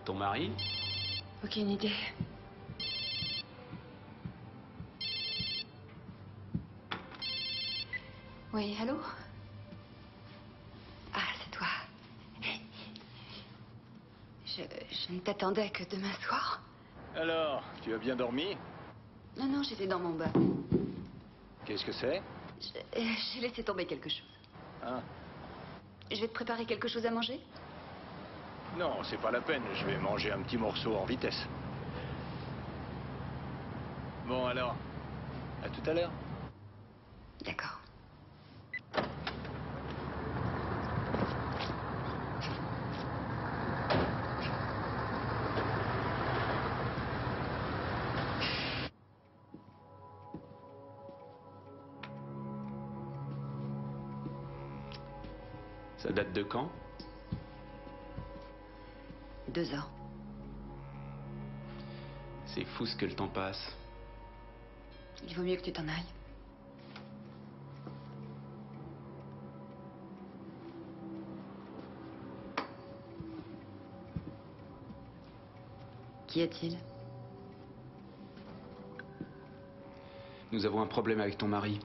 Ton mari? Aucune idée. Oui, allô? Ah, c'est toi. Je ne t'attendais que demain soir. Alors, tu as bien dormi? Non, non, j'étais dans mon bain. Qu'est-ce que c'est? J'ai laissé tomber quelque chose. Ah. Je vais te préparer quelque chose à manger? Non, c'est pas la peine. Je vais manger un petit morceau en vitesse. Bon, alors. À tout à l'heure. D'accord. Ça date de quand? 2 ans. C'est fou ce que le temps passe. Il vaut mieux que tu t'en ailles. Qu'y a-t-il? Nous avons un problème avec ton mari.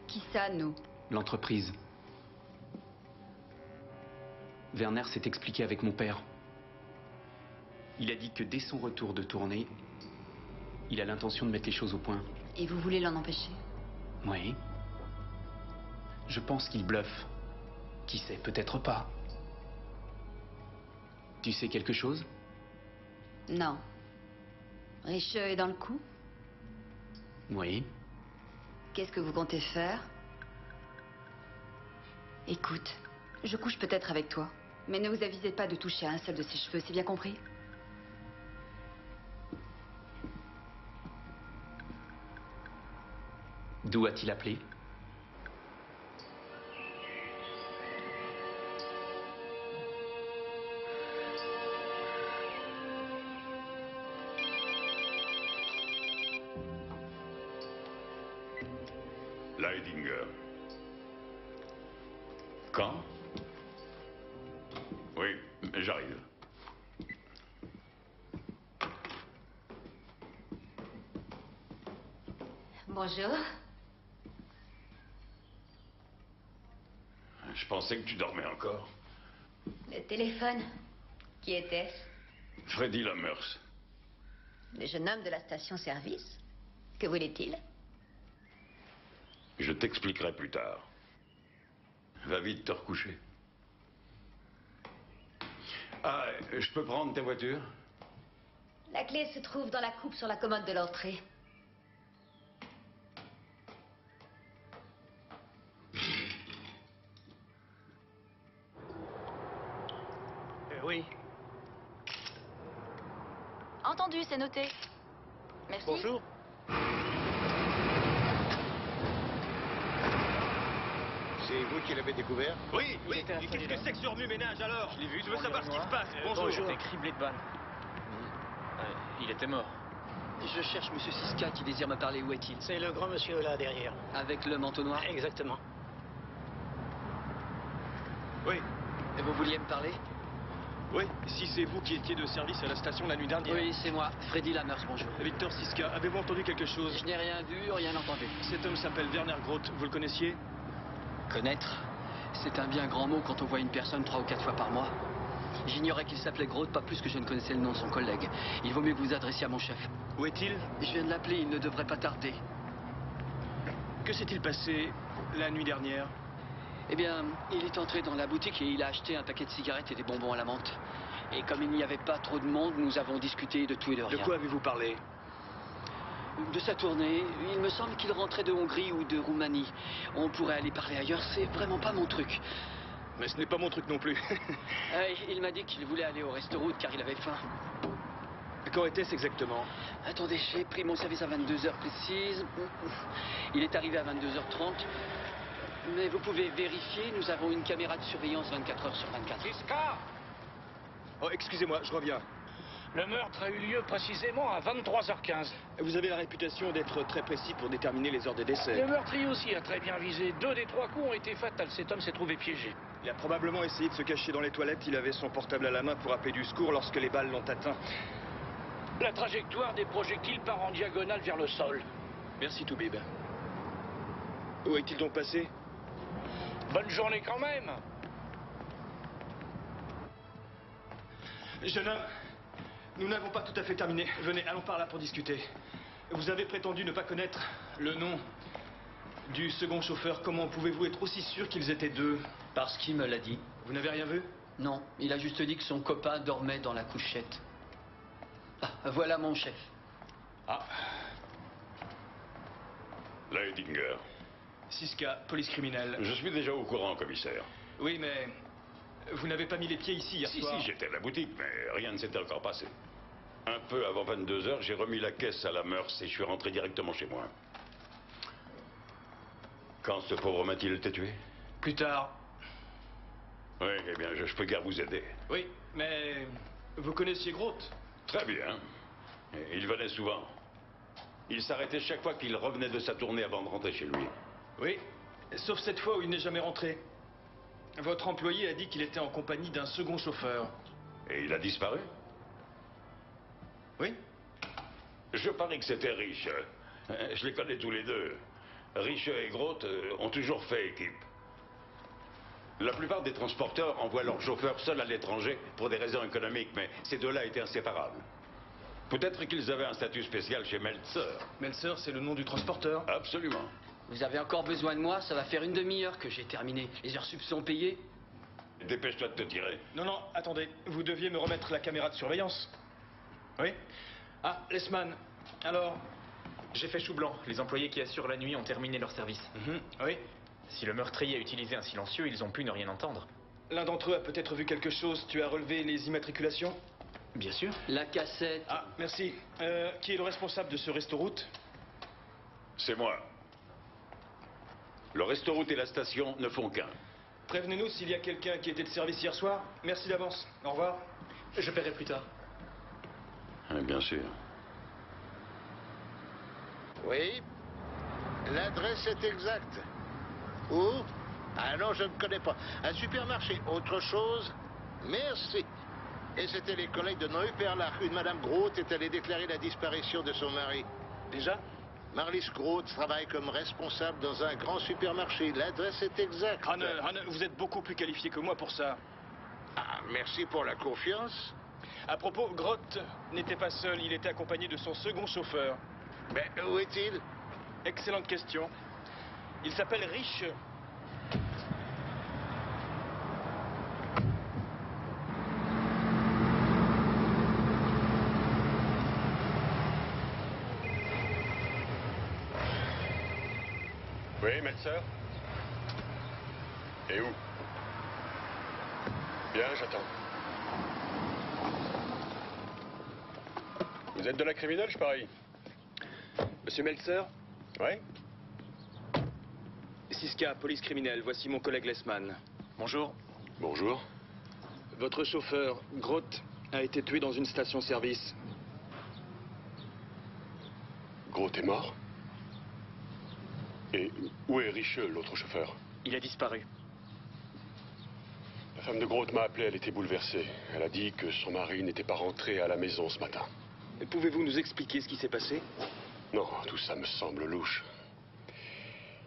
Qui ça, nous? L'entreprise. Werner s'est expliqué avec mon père. Il a dit que dès son retour de tournée, il a l'intention de mettre les choses au point. Et vous voulez l'en empêcher? Oui. Je pense qu'il bluffe. Qui sait, peut-être pas. Tu sais quelque chose? Non. Richeux est dans le coup? Oui. Qu'est-ce que vous comptez faire? Écoute, je couche peut-être avec toi, mais ne vous avisez pas de toucher à un seul de ses cheveux, c'est bien compris? D'où a-t-il appelé? Leidinger. Quand? Oui, j'arrive. Bonjour. Je pensais que tu dormais encore. Le téléphone. Qui était-ce? Freddy Lamers. Le jeune homme de la station-service. Que voulait-il? Je t'expliquerai plus tard. Va vite te recoucher. Ah, je peux prendre ta voiture? La clé se trouve dans la coupe sur la commode de l'entrée. Oui. Entendu, c'est noté. Merci. Bonjour. C'est vous qui l'avez découvert? Oui, oui. Et qu'est-ce que c'est que ce remue-ménage alors? Je l'ai vu Je veux savoir ce qui se passe. Bonjour. Bonjour. Il était criblé de balles. Il était mort. Je cherche Monsieur Siska qui désire me parler. Où est-il? C'est le grand monsieur là derrière. Avec le manteau noir? Exactement. Oui, Et vous vouliez me parler? oui, si c'est vous qui étiez de service à la station la nuit dernière. Oui, c'est moi. Freddy Lammers, bonjour. Victor Siska, avez-vous entendu quelque chose? Je n'ai rien vu, rien entendu. Cet homme s'appelle Werner Groth, vous le connaissiez? Connaître? C'est un bien grand mot quand on voit une personne 3 ou 4 fois par mois. J'ignorais qu'il s'appelait Groth, pas plus que je ne connaissais le nom de son collègue. Il vaut mieux que vous adressiez à mon chef. Où est-il? Je viens de l'appeler, il ne devrait pas tarder. Que s'est-il passé la nuit dernière? Eh bien, il est entré dans la boutique et il a acheté un paquet de cigarettes et des bonbons à la menthe. Et comme il n'y avait pas trop de monde, nous avons discuté de tout et de rien. De quoi avez-vous parlé? De sa tournée. Il me semble qu'il rentrait de Hongrie ou de Roumanie. On pourrait aller parler ailleurs, c'est vraiment pas mon truc. Mais ce n'est pas mon truc non plus. Il m'a dit qu'il voulait aller au restaurant car il avait faim. Quand était-ce exactement? Attendez, j'ai pris mon service à 22h précise. Il est arrivé à 22h30. Mais vous pouvez vérifier, nous avons une caméra de surveillance 24 heures sur 24. Siska! Oh, excusez-moi, je reviens. Le meurtre a eu lieu précisément à 23h15. Vous avez la réputation d'être très précis pour déterminer les heures de décès. Le meurtrier aussi a très bien visé. 2 des 3 coups ont été fatals. Cet homme s'est trouvé piégé. Il a probablement essayé de se cacher dans les toilettes. Il avait son portable à la main pour appeler du secours lorsque les balles l'ont atteint. La trajectoire des projectiles part en diagonale vers le sol. Merci, Toubib. Où est-il donc passé? Bonne journée quand même. Jeune homme, nous n'avons pas tout à fait terminé. Venez, allons par là pour discuter. Vous avez prétendu ne pas connaître le nom du second chauffeur. Comment pouvez-vous être aussi sûr qu'ils étaient 2? Parce qu'il me l'a dit. Vous n'avez rien vu? Non, il a juste dit que son copain dormait dans la couchette. Ah, voilà mon chef. Ah, Leidinger. Siska, police criminelle. Je suis déjà au courant, commissaire. Oui, mais vous n'avez pas mis les pieds ici hier soir. Si, j'étais à la boutique, mais rien ne s'était encore passé. Un peu avant 22h, j'ai remis la caisse à la Meurs et je suis rentré directement chez moi. Quand ce pauvre m'a-t-il été tué? Plus tard. Oui, eh bien, je peux guère vous aider. Oui, mais vous connaissiez Groth? Très bien. Et il venait souvent. Il s'arrêtait chaque fois qu'il revenait de sa tournée avant de rentrer chez lui. Oui, sauf cette fois où il n'est jamais rentré. Votre employé a dit qu'il était en compagnie d'un second chauffeur. Et il a disparu? Oui? Je parie que c'était Riche. Je les connais tous les deux. Riche et Groth ont toujours fait équipe. La plupart des transporteurs envoient leurs chauffeurs seuls à l'étranger pour des raisons économiques, mais ces deux-là étaient inséparables. Peut-être qu'ils avaient un statut spécial chez Meltzer. Meltzer, c'est le nom du transporteur? Absolument. Vous avez encore besoin de moi? Ça va faire une demi-heure que j'ai terminé. Les heures sup sont payées? Dépêche-toi de te tirer. Non, non, attendez. Vous deviez me remettre la caméra de surveillance. Oui? Ah, Lesman. Alors? J'ai fait chou blanc. Les employés qui assurent la nuit ont terminé leur service. Oui? Si le meurtrier a utilisé un silencieux, ils ont pu ne rien entendre. L'un d'entre eux a peut-être vu quelque chose. Tu as relevé les immatriculations? Bien sûr. La cassette. Ah, merci. Qui est le responsable de ce resto-route? C'est moi. Le resto-route et la station ne font qu'un. Prévenez-nous s'il y a quelqu'un qui était de service hier soir. Merci d'avance. Au revoir. Je paierai plus tard. Bien sûr. Oui. L'adresse est exacte. Où? Ah non, je ne connais pas. Un supermarché. Autre chose? Merci. Et c'était les collègues de Neuperlach. Une Madame Groth est allée déclarer la disparition de son mari. Déjà? Marlies Groth travaille comme responsable dans un grand supermarché. L'adresse est exacte. Hanne, vous êtes beaucoup plus qualifié que moi pour ça. Ah, merci pour la confiance. À propos, Groth n'était pas seul. Il était accompagné de son second chauffeur. Mais où est-il? Excellente question. Il s'appelle Riche. Oui, Meltzer? Et où? Bien, j'attends. Vous êtes de la criminelle, je parie? Monsieur Meltzer? Oui? Siska, police criminelle. Voici mon collègue Lesman. Bonjour. Bonjour. Votre chauffeur, Groth, a été tué dans une station-service. Groth est mort? Et où est Richeux, l'autre chauffeur? Il a disparu. La femme de Groth m'a appelé, elle était bouleversée. Elle a dit que son mari n'était pas rentré à la maison ce matin. Pouvez-vous nous expliquer ce qui s'est passé? Non, tout ça me semble louche.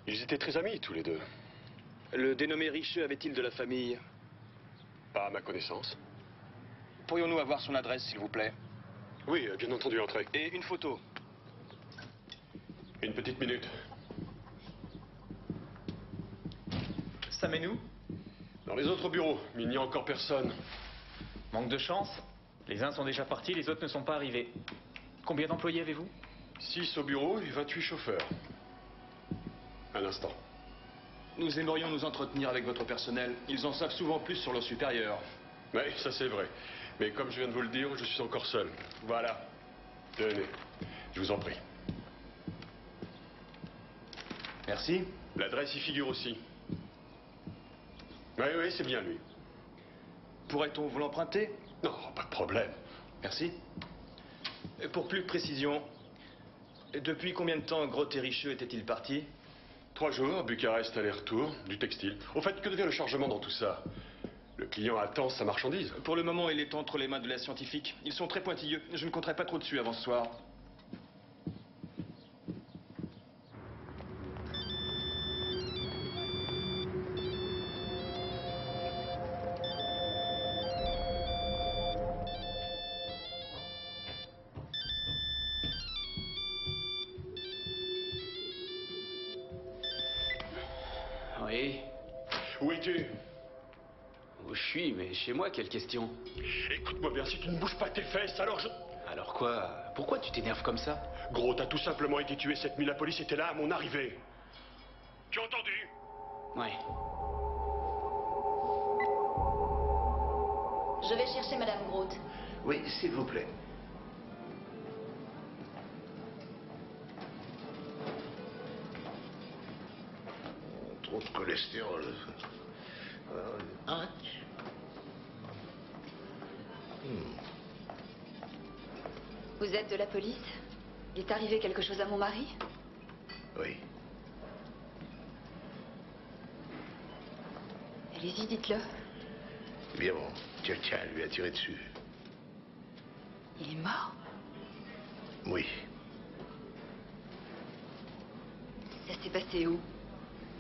Ils étaient très amis, tous les deux. Le dénommé Richeux avait-il de la famille? Pas à ma connaissance. Pourrions-nous avoir son adresse, s'il vous plaît? Oui, bien entendu, entrez. Et une photo? Une petite minute. Ça mène où? Dans les autres bureaux, mais il n'y a encore personne. Manque de chance. Les uns sont déjà partis, les autres ne sont pas arrivés. Combien d'employés avez-vous? 6 au bureau et 28 chauffeurs. Un instant. Nous aimerions nous entretenir avec votre personnel. Ils en savent souvent plus sur leurs supérieurs. Oui, ça c'est vrai. Mais comme je viens de vous le dire, je suis encore seul. Voilà. Tenez, je vous en prie. Merci. L'adresse y figure aussi. Oui, oui, c'est bien lui. Pourrait-on vous l'emprunter? Non, pas de problème. Merci. Et pour plus de précision, depuis combien de temps Groth et Richeux étaient-ils partis? 3 jours, Bucarest aller-retour, du textile. Au fait, que devient le chargement dans tout ça? Le client attend sa marchandise. Pour le moment, il est entre les mains de la scientifique. Ils sont très pointilleux. Je ne compterai pas trop dessus avant ce soir. Oui. Où es-tu? Où je suis, mais chez moi, quelle question? Écoute-moi bien, si tu ne bouges pas tes fesses, alors je... Alors quoi? Pourquoi tu t'énerves comme ça? Groth a tout simplement été tué cette nuit, la police était là à mon arrivée. Tu as entendu? Ouais. Je vais chercher Madame Groth. Oui, s'il vous plaît. Trop de cholestérol. Arrête. Vous êtes de la police? Il est arrivé quelque chose à mon mari? Oui. Allez-y, dites-le. Bien bon, quelqu'un lui a tiré dessus. Il est mort? Oui. Ça s'est passé où?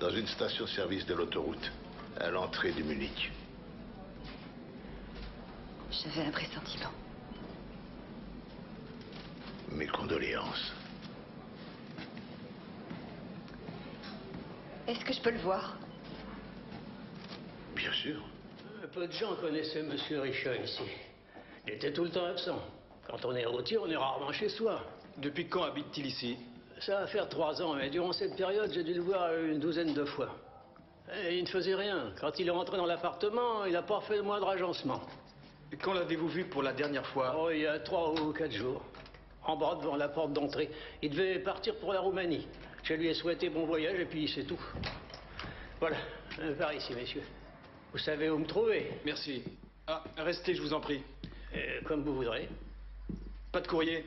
Dans une station-service de l'autoroute, à l'entrée du Munich. J'avais un pressentiment. Mes condoléances. Est-ce que je peux le voir? Bien sûr. Peu de gens connaissaient Monsieur Richeux ici. Il était tout le temps absent. Quand on est routier, on est rarement chez soi. Depuis quand habite-t-il ici? Ça va faire 3 ans, mais durant cette période, j'ai dû le voir une douzaine de fois. Et il ne faisait rien. Quand il est rentré dans l'appartement, il n'a pas fait le moindre agencement. Et quand l'avez-vous vu pour la dernière fois? Oh, il y a 3 ou 4 jours. En bas devant la porte d'entrée. Il devait partir pour la Roumanie. Je lui ai souhaité bon voyage et puis c'est tout. Voilà, par ici, messieurs. Vous savez où me trouver? Merci. Ah, restez, je vous en prie. Comme vous voudrez. Pas de courrier.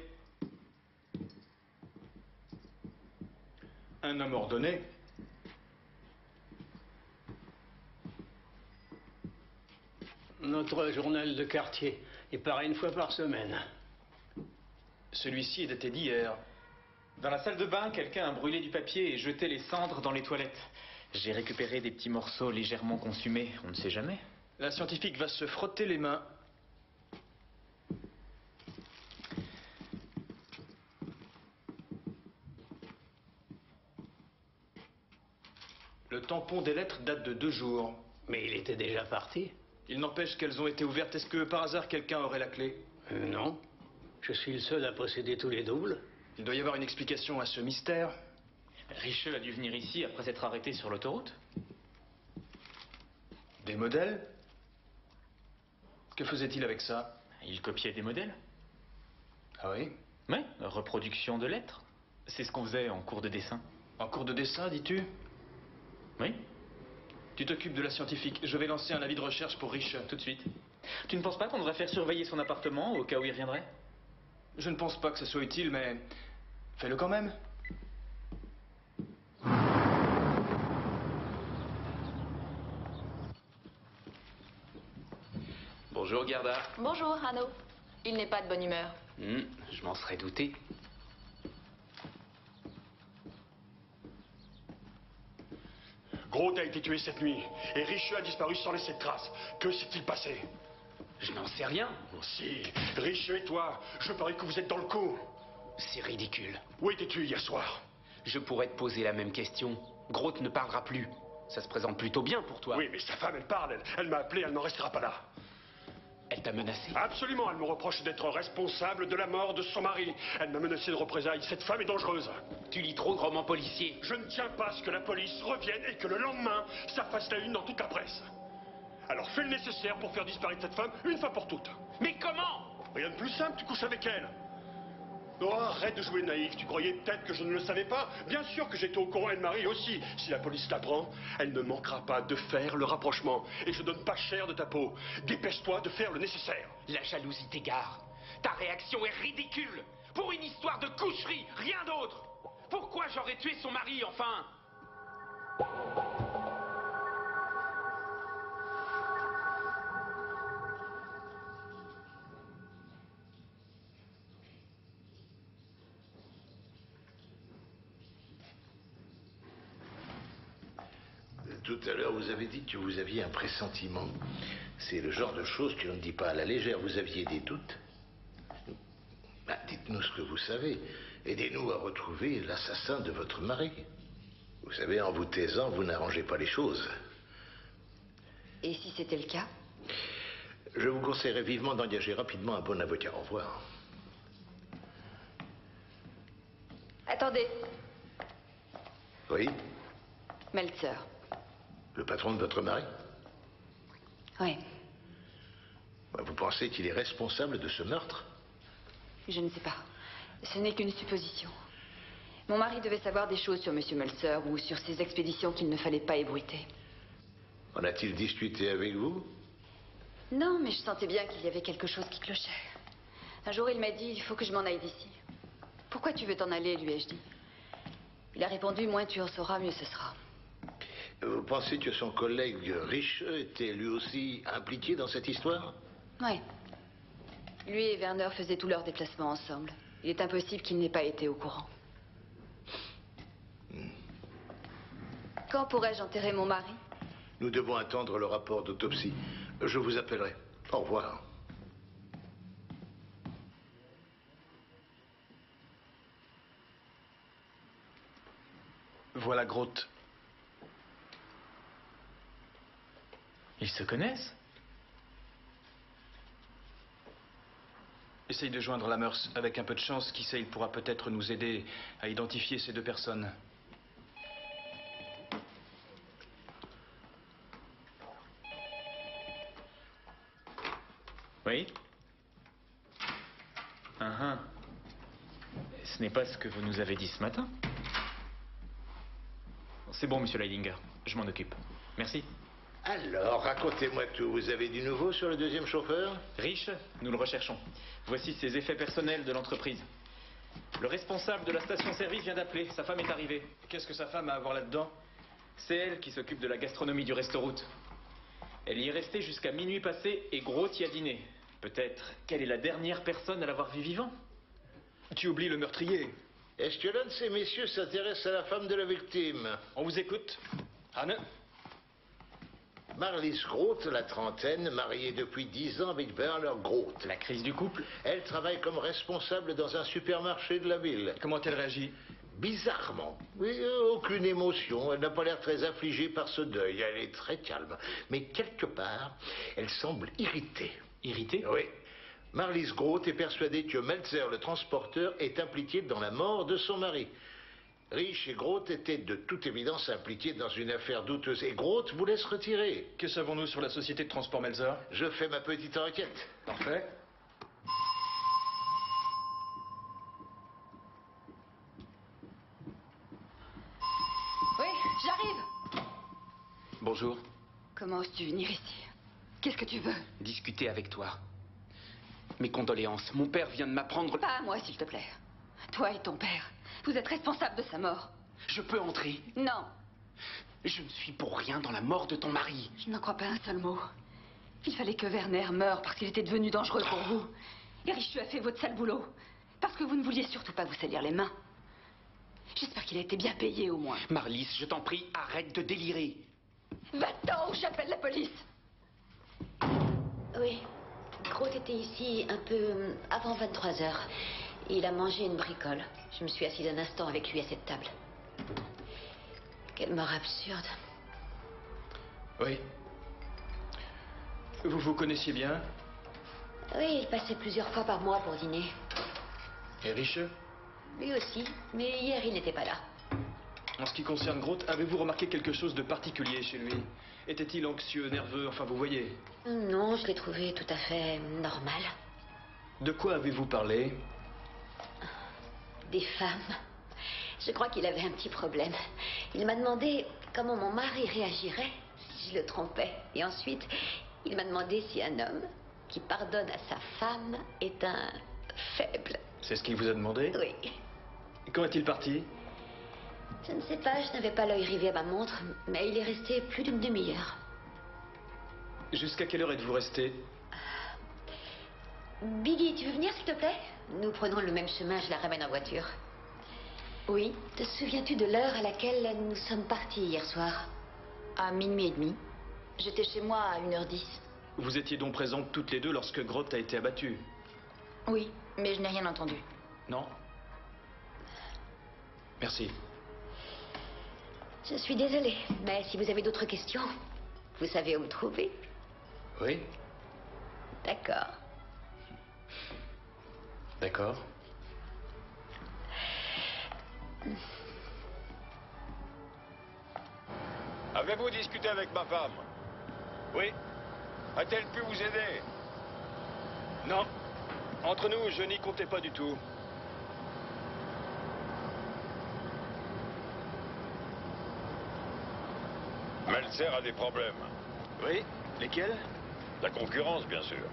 Un homme ordonné. Notre journal de quartier. Il paraît 1 fois par semaine. Celui-ci datait d'hier. Dans la salle de bain, quelqu'un a brûlé du papier et jeté les cendres dans les toilettes. J'ai récupéré des petits morceaux légèrement consumés, on ne sait jamais. La scientifique va se frotter les mains. Le tampon des lettres date de 2 jours. Mais il était déjà parti. Il n'empêche qu'elles ont été ouvertes. Est-ce que par hasard quelqu'un aurait la clé? Non. Je suis le seul à posséder tous les doubles. Il doit y avoir une explication à ce mystère. Richeux a dû venir ici après s'être arrêté sur l'autoroute. Des modèles? Que faisait-il avec ça? Il copiait des modèles. Ah oui? Oui, reproduction de lettres. C'est ce qu'on faisait en cours de dessin. En cours de dessin, dis-tu? Oui. Tu t'occupes de la scientifique. Je vais lancer un avis de recherche pour Richeux. Tout de suite. Tu ne penses pas qu'on devrait faire surveiller son appartement au cas où il reviendrait? Je ne pense pas que ce soit utile, mais Fais-le quand même. Bonjour, Gerda. Bonjour, Arnaud. Il n'est pas de bonne humeur. Je m'en serais douté. Groth a été tué cette nuit, et Richeux a disparu sans laisser de traces. Que s'est-il passé? Je n'en sais rien. Oh, si, Richeux et toi, je parie que vous êtes dans le coup. C'est ridicule. Où étais-tu hier soir? Je pourrais te poser la même question. Groth ne parlera plus. Ça se présente plutôt bien pour toi. Oui, mais sa femme, elle parle. Elle m'a appelé, elle n'en restera pas là. Elle t'a menacé? Absolument, elle me reproche d'être responsable de la mort de son mari. Elle m'a menacé de représailles. Cette femme est dangereuse. Tu lis trop de romans policiers. Je ne tiens pas à ce que la police revienne et que le lendemain, ça fasse la une dans toute la presse. Alors fais le nécessaire pour faire disparaître cette femme une fois pour toutes. Mais comment? Rien de plus simple, tu couches avec elle. Oh, arrête de jouer naïf, tu croyais peut-être que je ne le savais pas. Bien sûr que j'étais au courant, Anne-Marie aussi. Si la police l'apprend, elle ne manquera pas de faire le rapprochement. Et je donne pas cher de ta peau. Dépêche-toi de faire le nécessaire. La jalousie t'égare. Ta réaction est ridicule. Pour une histoire de coucherie, rien d'autre. Pourquoi j'aurais tué son mari, enfin? Tout à l'heure, vous avez dit que vous aviez un pressentiment. C'est le genre de choses que l'on ne dit pas à la légère. Vous aviez des doutes? Dites-nous ce que vous savez. Aidez-nous à retrouver l'assassin de votre mari. Vous savez, en vous taisant, vous n'arrangez pas les choses. Et si c'était le cas? Je vous conseillerais vivement d'engager rapidement un bon avocat. Au revoir. Attendez. Oui? Meltzer. Le patron de votre mari? Oui. Vous pensez qu'il est responsable de ce meurtre? Je ne sais pas. Ce n'est qu'une supposition. Mon mari devait savoir des choses sur M. Meltzer ou sur ses expéditions qu'il ne fallait pas ébruiter. En a-t-il discuté avec vous? Non, mais je sentais bien qu'il y avait quelque chose qui clochait. Un jour, il m'a dit, il faut que je m'en aille d'ici. Pourquoi tu veux t'en aller, lui ai-je dit. Il a répondu, moins tu en sauras, mieux ce sera. Vous pensez que son collègue Richeux était lui aussi impliqué dans cette histoire? Oui. Lui et Werner faisaient tous leurs déplacements ensemble. Il est impossible qu'il n'ait pas été au courant. Quand pourrais-je enterrer mon mari? Nous devons attendre le rapport d'autopsie. Je vous appellerai. Au revoir. Voilà Groth. Ils se connaissent? Essaye de joindre la Meurs. Avec un peu de chance, qui sait, il pourra peut-être nous aider à identifier ces deux personnes. Oui? Ce n'est pas ce que vous nous avez dit ce matin? C'est bon, monsieur Leidinger. Je m'en occupe. Merci. Alors, racontez-moi tout. Vous avez du nouveau sur le deuxième chauffeur? Riche, nous le recherchons. Voici ses effets personnels de l'entreprise. Le responsable de la station-service vient d'appeler. Sa femme est arrivée. Qu'est-ce que sa femme a à voir là-dedans? C'est elle qui s'occupe de la gastronomie du restaurant. Elle y est restée jusqu'à minuit passé et Groth y a dîné. Peut-être qu'elle est la dernière personne à l'avoir vu vivant. Tu oublies le meurtrier. Est-ce que l'un de ces messieurs s'intéresse à la femme de la victime? On vous écoute. Anne? Marlies Groth, la trentaine, mariée depuis 10 ans avec Werner Groth. La crise du couple? Elle travaille comme responsable dans un supermarché de la ville. Comment a-t-elle réagi? Bizarrement. Oui, aucune émotion. Elle n'a pas l'air très affligée par ce deuil. Elle est très calme. Mais quelque part, elle semble irritée. Irritée? Oui. Marlies Groth est persuadée que Meltzer, le transporteur, est impliqué dans la mort de son mari. Rich et Groth étaient de toute évidence impliqués dans une affaire douteuse. Et Groth voulait se retirer. Que savons-nous sur la société de transport Meltzer? Je fais ma petite enquête. Parfait. Oui, j'arrive. Bonjour. Comment oses-tu venir ici? Qu'est-ce que tu veux? Discuter avec toi. Mes condoléances. Mon père vient de m'apprendre... Pas à moi, s'il te plaît. Toi et ton père. Vous êtes responsable de sa mort. Je peux entrer? Non. Je ne suis pour rien dans la mort de ton mari. Je n'en crois pas un seul mot. Il fallait que Werner meure parce qu'il était devenu dangereux pour vous. Et Richu a fait votre sale boulot. Parce que vous ne vouliez surtout pas vous salir les mains. J'espère qu'il a été bien payé au moins. Marlys, je t'en prie, arrête de délirer. Va-t'en ou j'appelle la police. Oui. Groth était ici un peu avant 23 heures. Il a mangé une bricole. Je me suis assise un instant avec lui à cette table. Quelle mort absurde. Oui. Vous vous connaissiez bien? Oui, il passait plusieurs fois par mois pour dîner. Et Riche? Lui aussi, mais hier il n'était pas là. En ce qui concerne Groth, avez-vous remarqué quelque chose de particulier chez lui? Était-il anxieux, nerveux, enfin vous voyez? Non, je l'ai trouvé tout à fait normal. De quoi avez-vous parlé? Des femmes. Je crois qu'il avait un petit problème. Il m'a demandé comment mon mari réagirait si je le trompais. Et ensuite, il m'a demandé si un homme qui pardonne à sa femme est un faible. C'est ce qu'il vous a demandé? Oui. Et quand est-il parti? Je ne sais pas, je n'avais pas l'œil rivé à ma montre, mais il est resté plus d'une demi-heure. Jusqu'à quelle heure êtes-vous resté? Biggie, tu veux venir s'il te plaît? Nous prenons le même chemin, je la ramène en voiture. Oui. Te souviens-tu de l'heure à laquelle nous sommes partis hier soir? À minuit et demi. J'étais chez moi à 1h10. Vous étiez donc présentes toutes les deux lorsque Groth a été abattu? Oui, mais je n'ai rien entendu. Non? Merci. Je suis désolée, mais si vous avez d'autres questions, vous savez où me trouver. Oui? D'accord. D'accord. Avez-vous discuté avec ma femme? Oui. A-t-elle pu vous aider? Non. Entre nous, je n'y comptais pas du tout. Meltzer a des problèmes. Oui? Lesquels? La concurrence, bien sûr.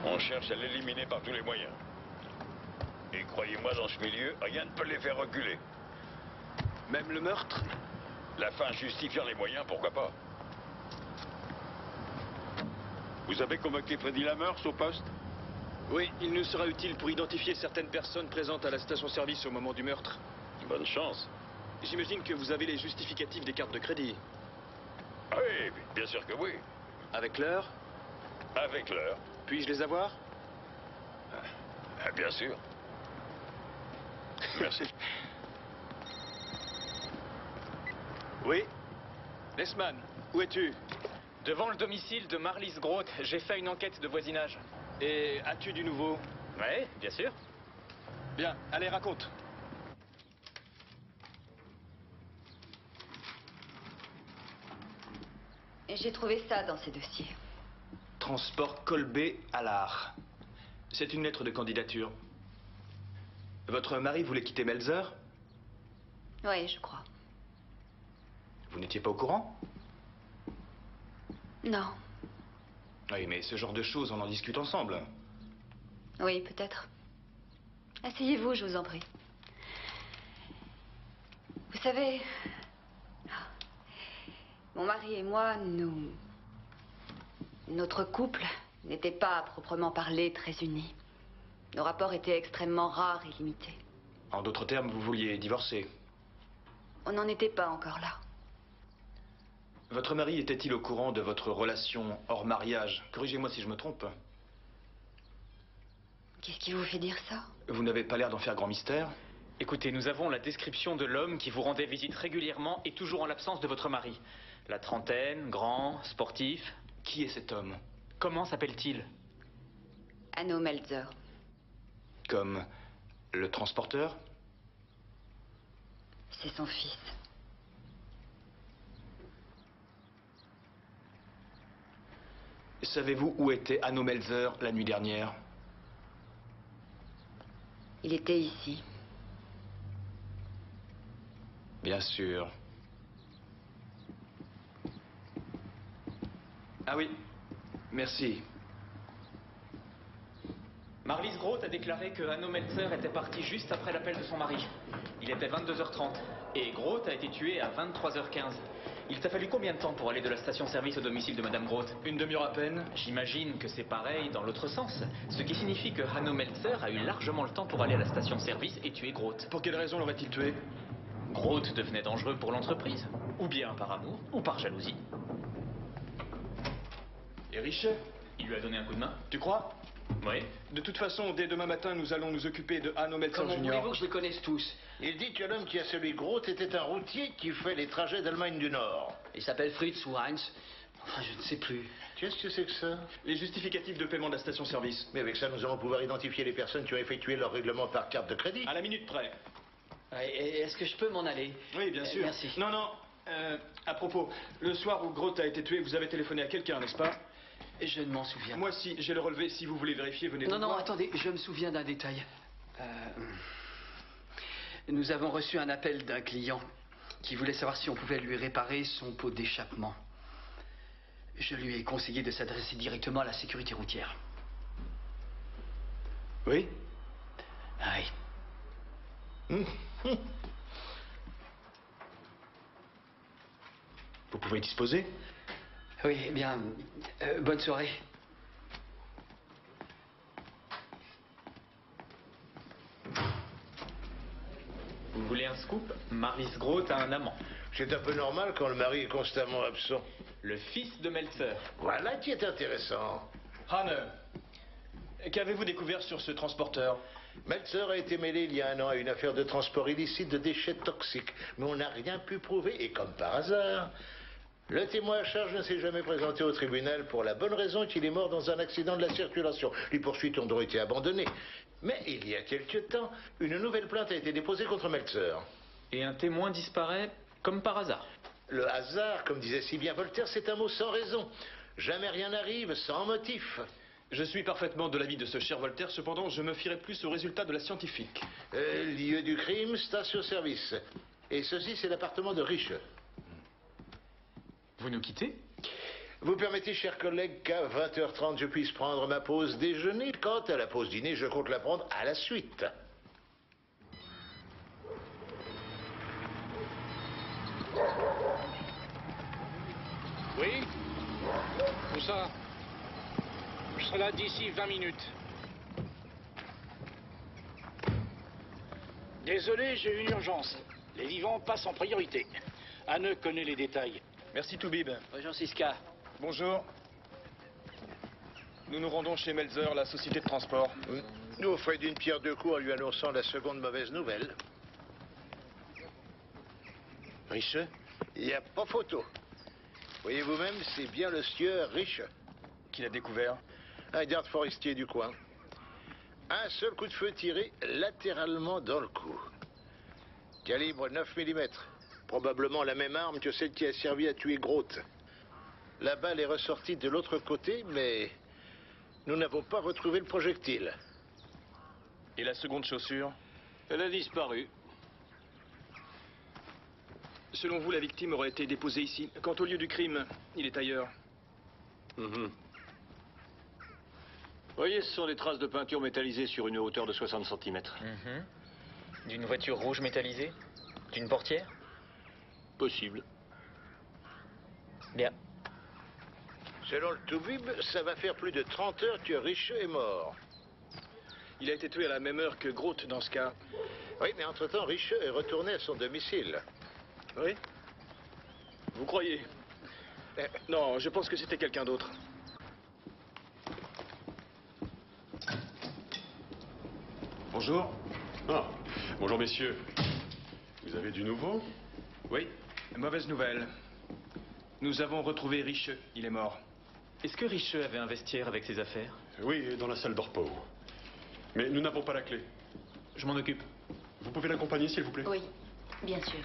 On cherche à l'éliminer par tous les moyens. Et croyez-moi, dans ce milieu, rien ne peut les faire reculer. Même le meurtre? La fin justifiant les moyens, pourquoi pas? Vous avez convoqué Freddy Lamers au poste? Oui, il nous sera utile pour identifier certaines personnes présentes à la station-service au moment du meurtre. Bonne chance. J'imagine que vous avez les justificatifs des cartes de crédit. Ah oui, bien sûr que oui. Avec l'heure? Avec l'heure. Puis-je les avoir? Bien sûr. Merci. Oui? Lesman, où es-tu? Devant le domicile de Marlys Groth, j'ai fait une enquête de voisinage. Et as-tu du nouveau? Ouais, bien sûr. Bien, allez, raconte. Et j'ai trouvé ça dans ces dossiers. Transport Colbé à l'art. C'est une lettre de candidature. Votre mari voulait quitter Meltzer? Oui, je crois. Vous n'étiez pas au courant? Non. Oui, mais ce genre de choses, on en discute ensemble. Oui, peut-être. Asseyez-vous, je vous en prie. Vous savez, mon mari et moi, notre couple n'était pas à proprement parler très uni. Nos rapports étaient extrêmement rares et limités. En d'autres termes, vous vouliez divorcer? On n'en était pas encore là. Votre mari était-il au courant de votre relation hors mariage? Corrigez-moi si je me trompe. Qu'est-ce qui vous fait dire ça? Vous n'avez pas l'air d'en faire grand mystère. Écoutez, nous avons la description de l'homme qui vous rendait visite régulièrement et toujours en l'absence de votre mari. La trentaine, grand, sportif. Qui est cet homme? Comment s'appelle-t-il? Hanno Meltzer. Comme le transporteur? C'est son fils. Savez-vous où était Hanno Meltzer la nuit dernière? Il était ici. Bien sûr. Ah oui, merci. Marlies Groth a déclaré que Hanno Meltzer était parti juste après l'appel de son mari. Il était 22h30 et Groth a été tué à 23h15. Il t'a fallu combien de temps pour aller de la station-service au domicile de Madame Groth? Une demi-heure à peine. J'imagine que c'est pareil dans l'autre sens. Ce qui signifie que Hanno Meltzer a eu largement le temps pour aller à la station-service et tuer Groth. Pour quelle raison l'aurait-il tué? Groth devenait dangereux pour l'entreprise. Ou bien par amour, ou par jalousie. Et Richet? Il lui a donné un coup de main. Tu crois? Oui. De toute façon, dès demain matin, nous allons nous occuper de Hanno Meltzer Comment Jr. voulez-vous que je les connaisse tous? Il dit que l'homme qui a celui Groth était un routier qui fait les trajets d'Allemagne du Nord. Il s'appelle Fritz ou Heinz. Enfin, je ne sais plus. Qu'est-ce que c'est que ça? Les justificatifs de paiement de la station-service. Mais avec ça, nous allons pouvoir identifier les personnes qui ont effectué leur règlement par carte de crédit. À la minute près. Est-ce que je peux m'en aller? Oui, bien sûr. Merci. Non. À propos, le soir où Groth a été tué, vous avez téléphoné à quelqu'un, n'est-ce pas? Je ne m'en souviens. Moi, si j'ai le relevé, si vous voulez vérifier, venez Non, me voir. attendez, je me souviens d'un détail. Nous avons reçu un appel d'un client qui voulait savoir si on pouvait lui réparer son pot d'échappement. Je lui ai conseillé de s'adresser directement à la sécurité routière. Oui? Oui. Vous pouvez disposer? Oui, eh bien, bonne soirée. Vous voulez un scoop? Marlies Groth a un amant. C'est un peu normal quand le mari est constamment absent. Le fils de Meltzer. Voilà qui est intéressant. Hanne, qu'avez-vous découvert sur ce transporteur? Meltzer a été mêlé il y a un an à une affaire de transport illicite de déchets toxiques, mais on n'a rien pu prouver, et comme par hasard, le témoin à charge ne s'est jamais présenté au tribunal pour la bonne raison qu'il est mort dans un accident de la circulation. Les poursuites ont donc été abandonnées. Mais il y a quelque temps, une nouvelle plainte a été déposée contre Meltzer. Et un témoin disparaît comme par hasard. Le hasard, comme disait si bien Voltaire, c'est un mot sans raison. Jamais rien n'arrive sans motif. Je suis parfaitement de l'avis de ce cher Voltaire, cependant je me fierai plus aux résultats de la scientifique. Lieu du crime, station-service. Et ceci, c'est l'appartement de Riche. Vous nous quittez? Vous permettez, chers collègues, qu'à 20h30, je puisse prendre ma pause déjeuner. Quant à la pause dîner, je compte la prendre à la suite. Oui? Où ça? Je serai là d'ici 20 minutes. Désolé, j'ai une urgence. Les vivants passent en priorité. Hanne connaît les détails. Merci Toubib. Bonjour Siska. Bonjour. Nous nous rendons chez Meltzer, la société de transport. Nous, au frais d'une pierre deux coups en lui annonçant la seconde mauvaise nouvelle. Riche? Il n'y a pas photo. Voyez vous-même, c'est bien le sieur Riche. Qui l'a découvert? Un garde forestier du coin. Un seul coup de feu tiré latéralement dans le cou. Calibre 9 mm. Probablement la même arme que celle qui a servi à tuer Groth. La balle est ressortie de l'autre côté, mais nous n'avons pas retrouvé le projectile. Et la seconde chaussure? Elle a disparu. Selon vous, la victime aurait été déposée ici. Quant au lieu du crime, il est ailleurs. Voyez, ce sont des traces de peinture métallisée sur une hauteur de 60 cm. D'une voiture rouge métallisée? D'une portière? Possible. Bien. Selon le Toubib, ça va faire plus de 30 heures que Riche est mort. Il a été tué à la même heure que Groth dans ce cas. Oui, mais entre-temps, Riche est retourné à son domicile. Oui? Vous croyez? Non, je pense que c'était quelqu'un d'autre. Bonjour. Ah, bonjour messieurs. Vous avez du nouveau? Oui, mauvaise nouvelle. Nous avons retrouvé Riche, il est mort. Est-ce que Riche avait un vestiaire avec ses affaires? Oui, dans la salle de repos. Mais nous n'avons pas la clé. Je m'en occupe. Vous pouvez l'accompagner, s'il vous plaît? Oui, bien sûr.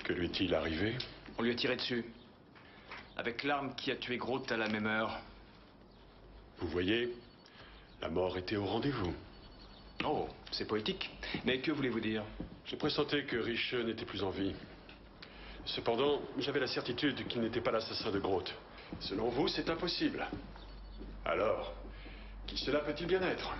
Que lui est-il arrivé? On lui a tiré dessus. Avec l'arme qui a tué Groth à la même heure. Vous voyez, la mort était au rendez-vous. Oh, c'est poétique. Mais que voulez-vous dire? Je pressentais que Riche n'était plus en vie. Cependant, j'avais la certitude qu'il n'était pas l'assassin de Groth. Selon vous, c'est impossible. Alors, qui cela peut-il bien être?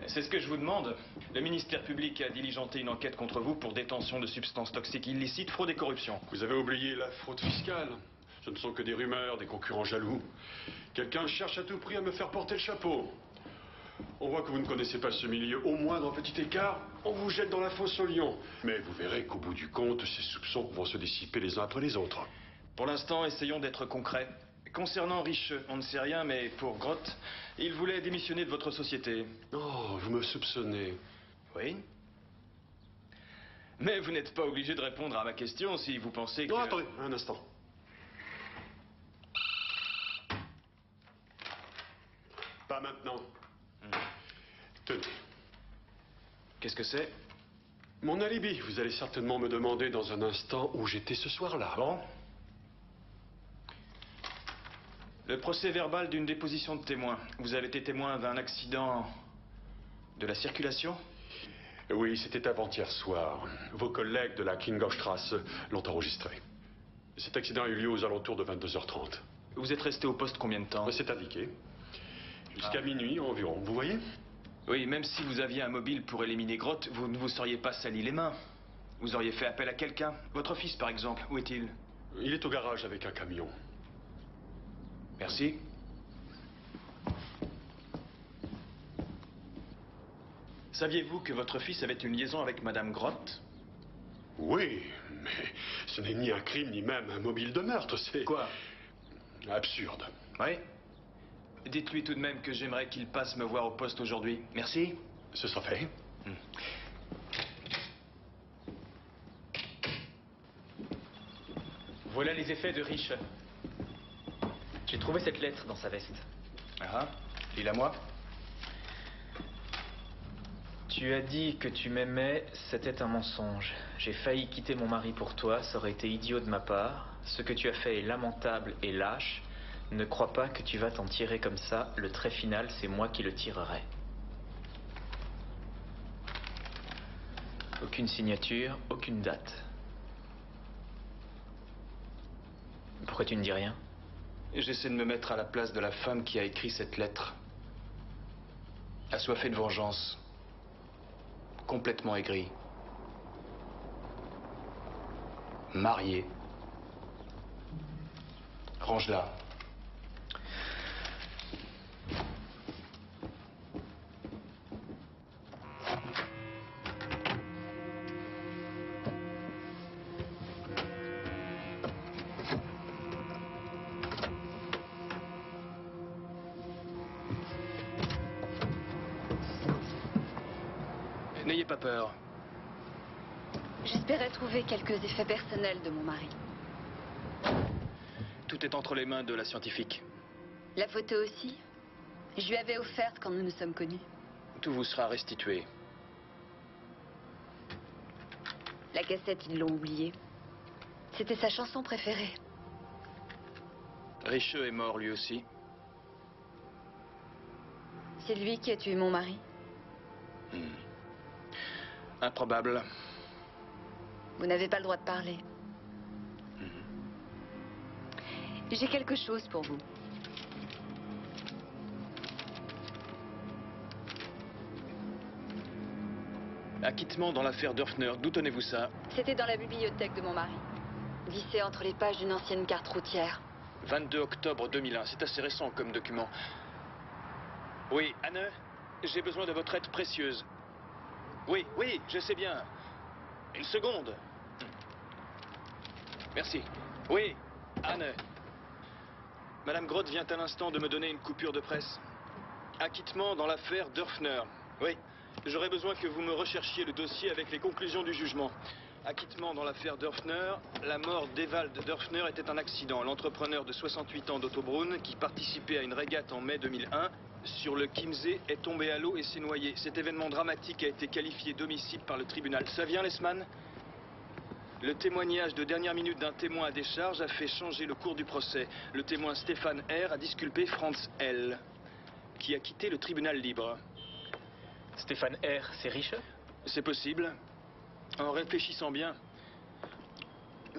C'est ce que je vous demande. Le ministère public a diligenté une enquête contre vous pour détention de substances toxiques illicites, fraude et corruption. Vous avez oublié la fraude fiscale. Ce ne sont que des rumeurs, des concurrents jaloux. Quelqu'un cherche à tout prix à me faire porter le chapeau. On voit que vous ne connaissez pas ce milieu. Au moindre petit écart, on vous jette dans la fosse au lion. Mais vous verrez qu'au bout du compte, ces soupçons vont se dissiper les uns après les autres. Pour l'instant, essayons d'être concrets. Concernant Richeux, on ne sait rien, mais pour Grotte, il voulait démissionner de votre société. Oh, vous me soupçonnez. Oui. Mais vous n'êtes pas obligé de répondre à ma question si vous pensez que... Non, attendez, un instant. Pas maintenant. Tenez. Qu'est-ce que c'est? Mon alibi. Vous allez certainement me demander dans un instant où j'étais ce soir-là. Bon. Le procès verbal d'une déposition de témoin. Vous avez été témoin d'un accident de la circulation? Oui, c'était avant-hier soir. Vos collègues de la Kingerstrasse l'ont enregistré. Cet accident a eu lieu aux alentours de 22h30. Vous êtes resté au poste combien de temps? C'est indiqué. Jusqu'à minuit environ, vous voyez? Oui, même si vous aviez un mobile pour éliminer Grotte, vous ne vous seriez pas sali les mains. Vous auriez fait appel à quelqu'un. Votre fils, par exemple, où est-il? Il est au garage avec un camion. Merci. Saviez-vous que votre fils avait une liaison avec Madame Grotte? Oui, mais ce n'est ni un crime, ni même un mobile de meurtre, c'est... Quoi? Absurde. Oui. Dites-lui tout de même que j'aimerais qu'il passe me voir au poste aujourd'hui. Merci. Ce sera fait. Voilà les effets de Riche. J'ai trouvé cette lettre dans sa veste. Ah, lis-la moi. Tu as dit que tu m'aimais, c'était un mensonge. J'ai failli quitter mon mari pour toi, ça aurait été idiot de ma part. Ce que tu as fait est lamentable et lâche. Ne crois pas que tu vas t'en tirer comme ça. Le trait final, c'est moi qui le tirerai. Aucune signature, aucune date. Pourquoi tu ne dis rien? J'essaie de me mettre à la place de la femme qui a écrit cette lettre. Assoiffée de vengeance. Complètement aigrie. Mariée. Range-la. N'ayez pas peur. J'espérais trouver quelques effets personnels de mon mari. Tout est entre les mains de la scientifique. La photo aussi. Je lui avais offerte quand nous nous sommes connus. Tout vous sera restitué. La cassette, ils l'ont oubliée. C'était sa chanson préférée. Richeux est mort lui aussi. C'est lui qui a tué mon mari. Improbable. Vous n'avez pas le droit de parler. J'ai quelque chose pour vous. Acquittement dans l'affaire Dörfner. D'où tenez-vous ça? C'était dans la bibliothèque de mon mari. Glissé entre les pages d'une ancienne carte routière. 22 octobre 2001. C'est assez récent comme document. Oui, Anne, j'ai besoin de votre aide précieuse. Oui, oui, je sais bien. Une seconde. Merci. Oui, Anne. Madame Grotte vient à l'instant de me donner une coupure de presse. Acquittement dans l'affaire Dörfner. Oui, j'aurais besoin que vous me recherchiez le dossier avec les conclusions du jugement. Acquittement dans l'affaire Dörfner. La mort d'Evald Dörfner était un accident. L'entrepreneur de 68 ans d'Ottobrunn, qui participait à une régate en mai 2001, sur le Chiemsee, est tombé à l'eau et s'est noyé. Cet événement dramatique a été qualifié d'homicide par le tribunal. Ça vient, Lesman? Le témoignage de dernière minute d'un témoin à décharge a fait changer le cours du procès. Le témoin Stéphane R. a disculpé Franz L., qui a quitté le tribunal libre. Stéphane R., c'est Riche? C'est possible. En réfléchissant bien,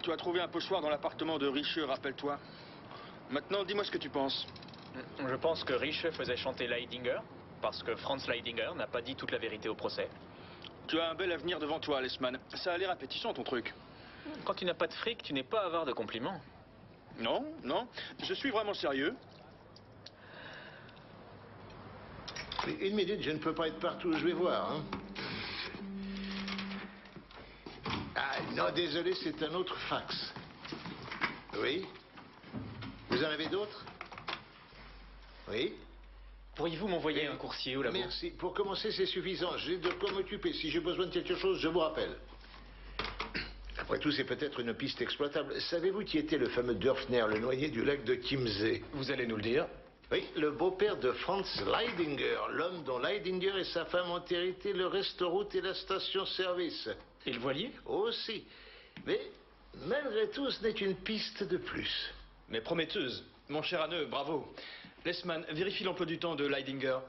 tu as trouvé un pochoir dans l'appartement de Richeux, rappelle-toi. Maintenant, dis-moi ce que tu penses. Je pense que Riche faisait chanter Leidinger, parce que Franz Leidinger n'a pas dit toute la vérité au procès. Tu as un bel avenir devant toi, Lesman. Ça a l'air appétissant, ton truc. Quand tu n'as pas de fric, tu n'es pas avare de compliments. Non, non, je suis vraiment sérieux. Une minute, je ne peux pas être partout, je vais voir. Hein. Ah, non, désolé, c'est un autre fax. Oui? Vous en avez d'autres? Oui? Pourriez-vous m'envoyer un coursier au labo? Merci. Pour commencer, c'est suffisant. J'ai de quoi m'occuper. Si j'ai besoin de quelque chose, je vous rappelle. Après tout, c'est peut-être une piste exploitable. Savez-vous qui était le fameux Dörfner, le noyé du lac de Chiemsee? Vous allez nous le dire? Oui, le beau-père de Franz Leidinger, l'homme dont Leidinger et sa femme ont hérité le restaurant et la station-service. Et le voilier? Aussi. Mais, malgré tout, ce n'est qu'une piste de plus. Mais prometteuse. Mon cher Hanneux, bravo. Lesman, vérifie l'emploi du temps de Leidinger.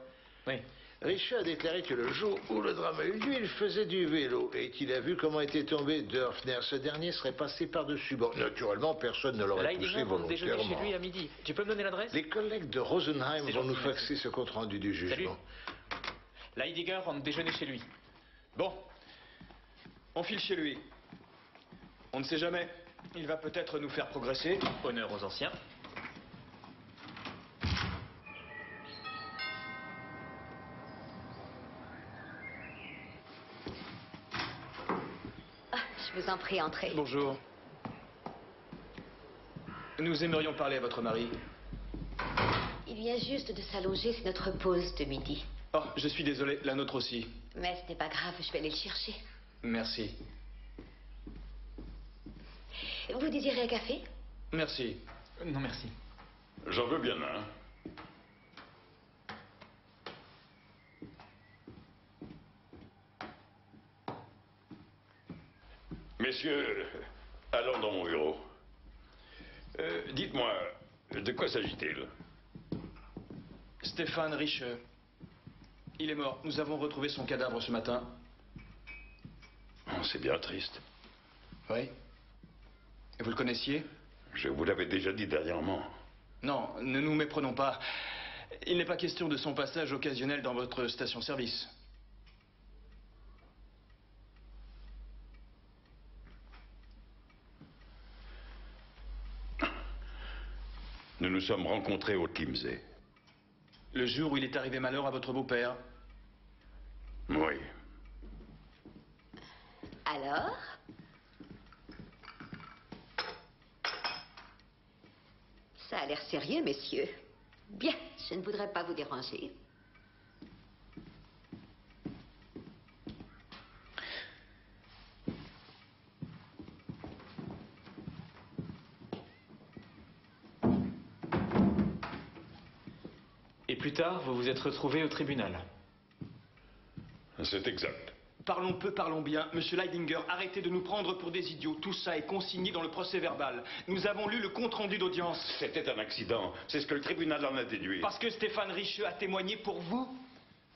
Oui. Richard a déclaré que le jour où le drame a eu lieu, il faisait du vélo et qu'il a vu comment était tombé Dörfner. Ce dernier serait passé par-dessus. Bon, naturellement, personne ne l'aurait poussé Leidinger vont déjeuner volontairement. chez lui à midi. Tu peux me donner l'adresse? Les collègues de Rosenheim C'est vont gentil, nous merci. faxer ce compte-rendu du jugement. Leidinger rentre déjeuner chez lui. Bon, on file chez lui. On ne sait jamais. Il va peut-être nous faire progresser. Honneur aux anciens. Je vous en prie, entrez. Bonjour. Nous aimerions parler à votre mari. Il vient juste de s'allonger, c'est notre pause de midi. Oh, je suis désolé, la nôtre aussi. Mais ce n'est pas grave, je vais aller le chercher. Merci. Vous désirez un café? Merci. Non, merci. J'en veux bien un. Messieurs, allons dans mon bureau. Dites-moi, de quoi s'agit-il? Stéphane Richeux. Il est mort. Nous avons retrouvé son cadavre ce matin. Oh, c'est bien triste. Oui. Et vous le connaissiez? Je vous l'avais déjà dit dernièrement. Non, ne nous méprenons pas. Il n'est pas question de son passage occasionnel dans votre station-service. Nous nous sommes rencontrés au Chiemsee. Le jour où il est arrivé malheur à votre beau-père. Oui. Alors? Ça a l'air sérieux, messieurs. Bien, je ne voudrais pas vous déranger. Et plus tard, vous vous êtes retrouvés au tribunal. C'est exact. Parlons peu, parlons bien. Monsieur Leidinger, arrêtez de nous prendre pour des idiots. Tout ça est consigné dans le procès-verbal. Nous avons lu le compte-rendu d'audience. C'était un accident. C'est ce que le tribunal en a déduit. Parce que Stéphane Richeux a témoigné pour vous?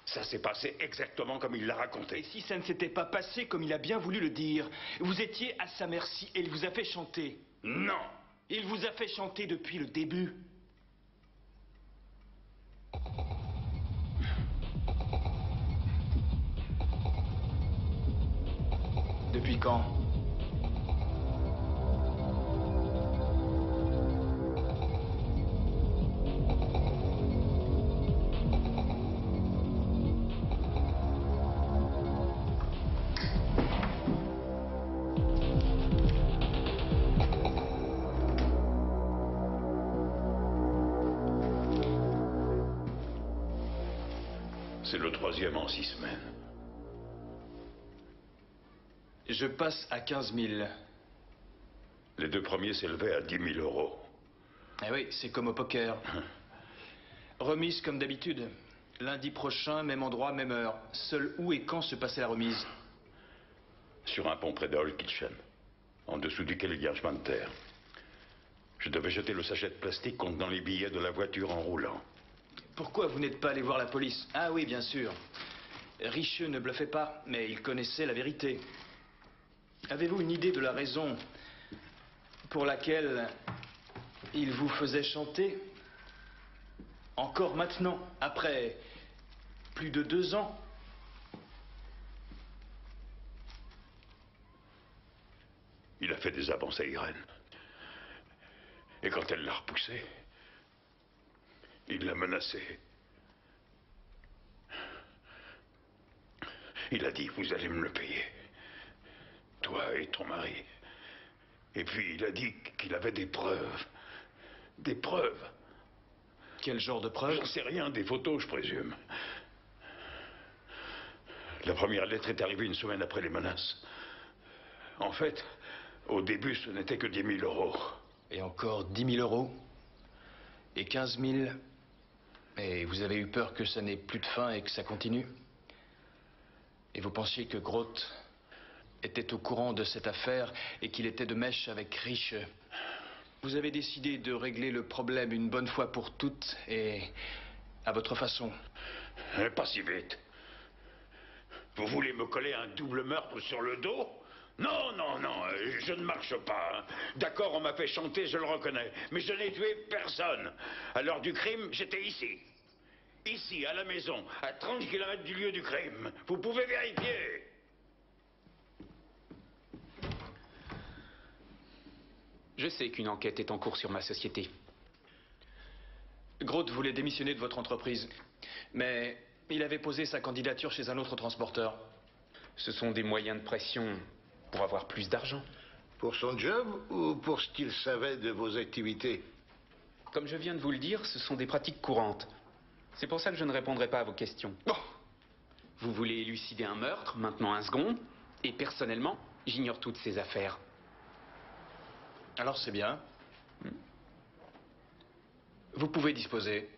Ça s'est passé exactement comme il l'a raconté. Et si ça ne s'était pas passé comme il a bien voulu le dire? Vous étiez à sa merci et il vous a fait chanter. Non! Il vous a fait chanter depuis le début. Depuis quand? C'est le 3e en 6 semaines. Je passe à 15 000. Les 2 premiers s'élevaient à 10 000 euros. Eh oui, c'est comme au poker. Remise comme d'habitude. Lundi prochain, même endroit, même heure. Seul où et quand se passait la remise? Sur un pont près de Holkitchen, en dessous duquel il y a un chemin de terre. Je devais jeter le sachet de plastique contenant les billets de la voiture en roulant. Pourquoi vous n'êtes pas allé voir la police? Ah oui, bien sûr. Richeux ne bluffait pas, mais il connaissait la vérité. Avez-vous une idée de la raison pour laquelle Il vous faisait chanter? Encore maintenant, après plus de 2 ans? Il a fait des avances à Irène. Et quand elle l'a repoussé, il l'a menacé. Il a dit, vous allez me le payer. Toi et ton mari. Et puis il a dit qu'il avait des preuves. Des preuves. Quel genre de preuves? J'en sais rien, des photos, je présume. La première lettre est arrivée une semaine après les menaces. En fait, au début, ce n'était que 10 000 euros. Et encore 10 000 euros? Et 15 000? Et vous avez eu peur que ça n'ait plus de fin et que ça continue? Et vous pensiez que Groth était au courant de cette affaire et qu'il était de mèche avec Riche? Vous avez décidé de régler le problème une bonne fois pour toutes et à votre façon. Pas si vite. Vous voulez me coller un double meurtre sur le dos? Non, non, non, je ne marche pas. D'accord, on m'a fait chanter, je le reconnais. Mais je n'ai tué personne. À l'heure du crime, j'étais ici. Ici, à la maison, à 30 km du lieu du crime. Vous pouvez vérifier. Je sais qu'une enquête est en cours sur ma société. Groth voulait démissionner de votre entreprise, mais il avait posé sa candidature chez un autre transporteur. Ce sont des moyens de pression pour avoir plus d'argent. Pour son job ou pour ce qu'il savait de vos activités? Comme je viens de vous le dire, ce sont des pratiques courantes. C'est pour ça que je ne répondrai pas à vos questions. Bon. Vous voulez élucider un meurtre, maintenant un second, et personnellement, j'ignore toutes ces affaires. Alors c'est bien. Vous pouvez disposer.